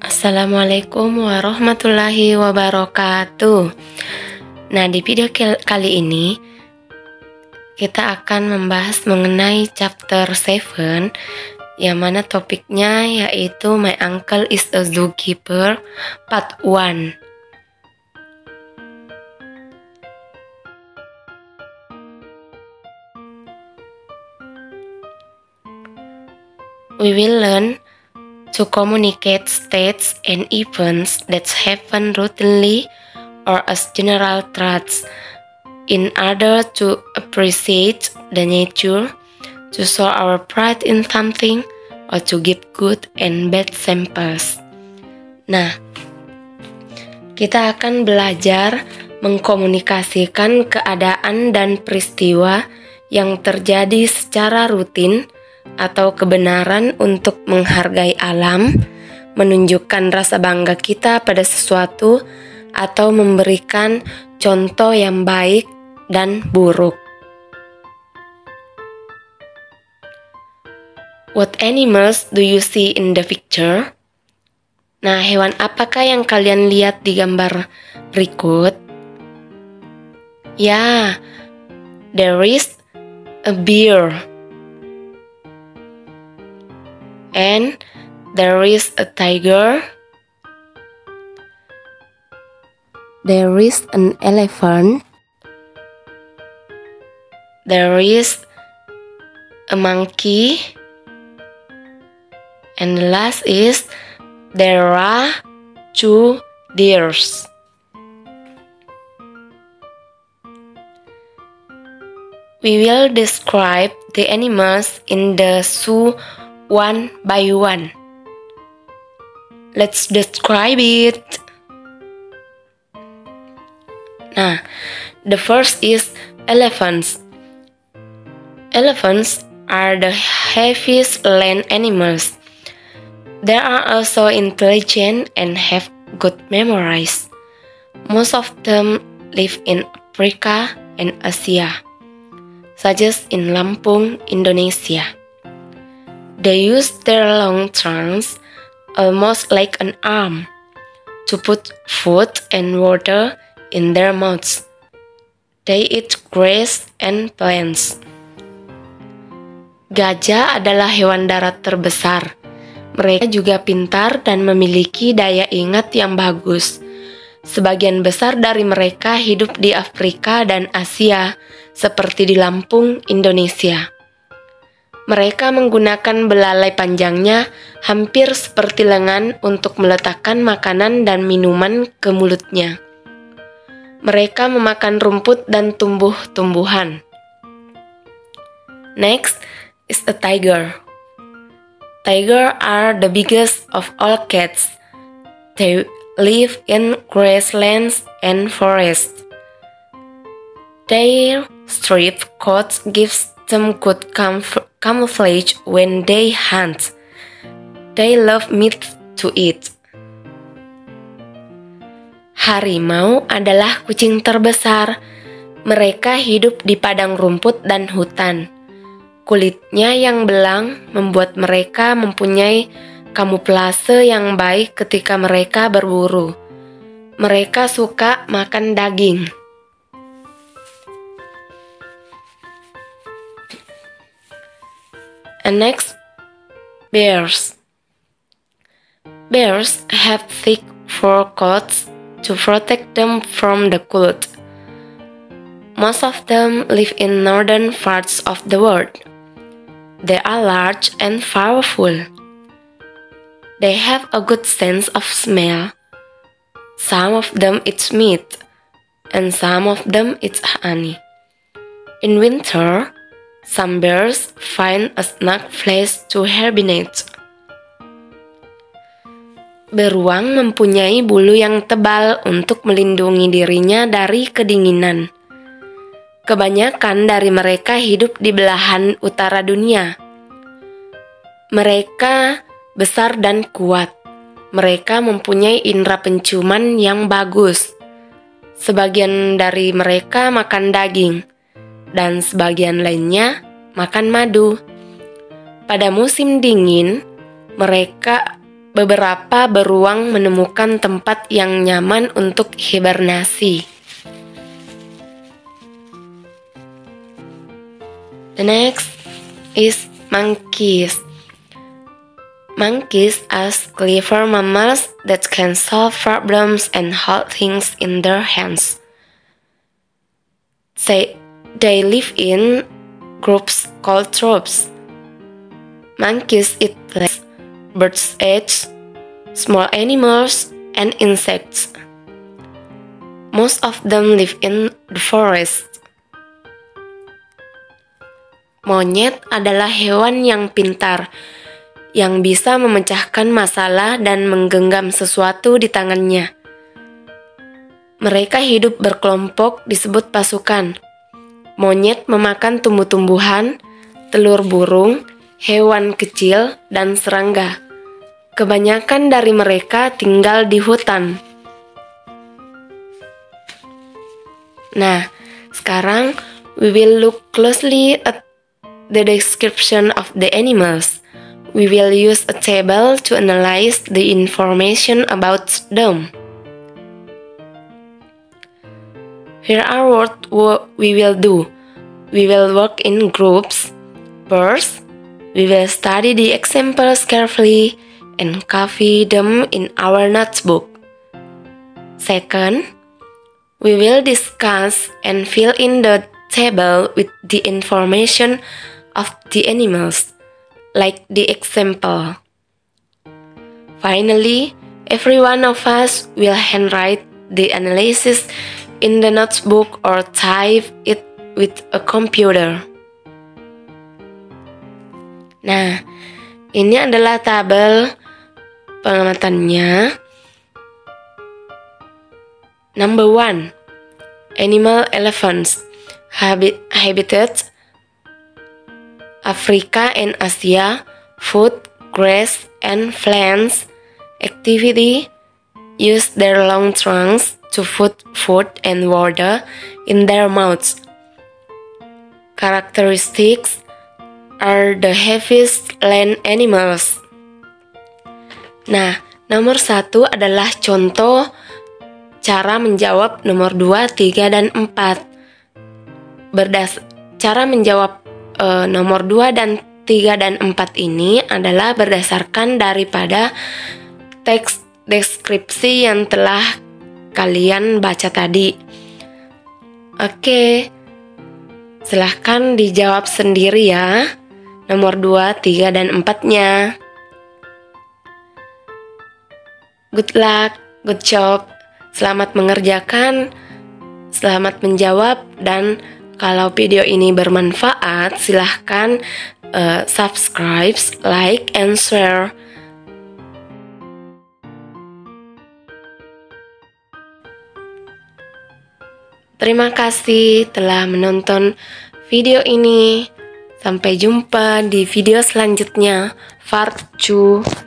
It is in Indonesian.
Assalamualaikum warahmatullahi wabarakatuh. Nah, di video kali ini kita akan membahas mengenai chapter 7, yang mana topiknya yaitu My Uncle is a Zookeeper Part 1. We will learn to communicate states and events that happen routinely or as general truths in order to appreciate the nature, to show our pride in something, or to give good and bad samples. Nah, kita akan belajar mengkomunikasikan keadaan dan peristiwa yang terjadi secara rutin atau kebenaran untuk menghargai alam, menunjukkan rasa bangga kita pada sesuatu, atau memberikan contoh yang baik dan buruk. What animals do you see in the picture? Nah, hewan apakah yang kalian lihat di gambar berikut? Ya, there is a bear. And there is a tiger. There is an elephant. There is a monkey. And the last is there are 2 deers. We will describe the animals in the zoo one by one. Let's describe it. Nah, the first is elephants. Elephants are the heaviest land animals. They are also intelligent and have good memories. Most of them live in Africa and Asia, such as in Lampung, Indonesia. They use their long trunks, almost like an arm, to put food and water in their mouths. They eat grass and plants. Gajah adalah hewan darat terbesar. Mereka juga pintar dan memiliki daya ingat yang bagus. Sebagian besar dari mereka hidup di Afrika dan Asia, seperti di Lampung, Indonesia. Mereka menggunakan belalai panjangnya hampir seperti lengan untuk meletakkan makanan dan minuman ke mulutnya. Mereka memakan rumput dan tumbuh-tumbuhan. Next is a tiger. Tigers are the biggest of all cats. They live in grasslands and forests. Their striped coats gives them good camouflage when they hunt. They love meat to eat. Harimau adalah kucing terbesar. Mereka hidup di padang rumput dan hutan. Kulitnya yang belang membuat mereka mempunyai kamuflase yang baik ketika mereka berburu. Mereka suka makan daging. And next, bears. Bears have thick fur coats to protect them from the cold. Most of them live in northern parts of the world. They are large and powerful. They have a good sense of smell. Some of them eat meat, and some of them eat honey. In winter, some bears find a snug place to hibernate. Beruang mempunyai bulu yang tebal untuk melindungi dirinya dari kedinginan. Kebanyakan dari mereka hidup di belahan utara dunia. Mereka besar dan kuat. Mereka mempunyai indera penciuman yang bagus. Sebagian dari mereka makan daging. dan sebagian lainnya makan madu. Pada musim dingin, beberapa beruang menemukan tempat yang nyaman untuk hibernasi. The next is monkeys. Monkeys are clever mammals that can solve problems and hold things in their hands. They live in groups called troops. Monkeys eat plants, birds' eggs, small animals, and insects. Most of them live in the forest. Monyet adalah hewan yang pintar, yang bisa memecahkan masalah dan menggenggam sesuatu di tangannya. Mereka hidup berkelompok disebut pasukan. Monyet memakan tumbuh-tumbuhan, telur burung, hewan kecil, dan serangga. Kebanyakan dari mereka tinggal di hutan. Nah, sekarang we will look closely at the description of the animals. We will use a table to analyze the information about them. Here are what we will do. We will work in groups. First, we will study the examples carefully and copy them in our notebook. Second, we will discuss and fill in the table with the information of the animals, like the example. Finally, every one of us will handwrite the analysis in the notebook or type it with a computer. Nah, ini adalah tabel pengamatannya. Number 1. Animal elephants. Habitat Africa and Asia. Food, grass, and plants. Activity, use their long trunks to put food and water in their mouths. Characteristics are the heaviest land animals. Nah, nomor 1 adalah contoh cara menjawab nomor 2, 3, dan 4. Cara menjawab nomor 2 dan 3 dan 4 ini adalah berdasarkan daripada teks deskripsi yang telah kalian baca tadi. Oke, silahkan dijawab sendiri ya, nomor 2, 3, dan 4-nya. Good luck, good job. Selamat mengerjakan, selamat menjawab, dan kalau video ini bermanfaat, silahkan subscribe, like, and share. Terima kasih telah menonton video ini. Sampai jumpa di video selanjutnya, part 2.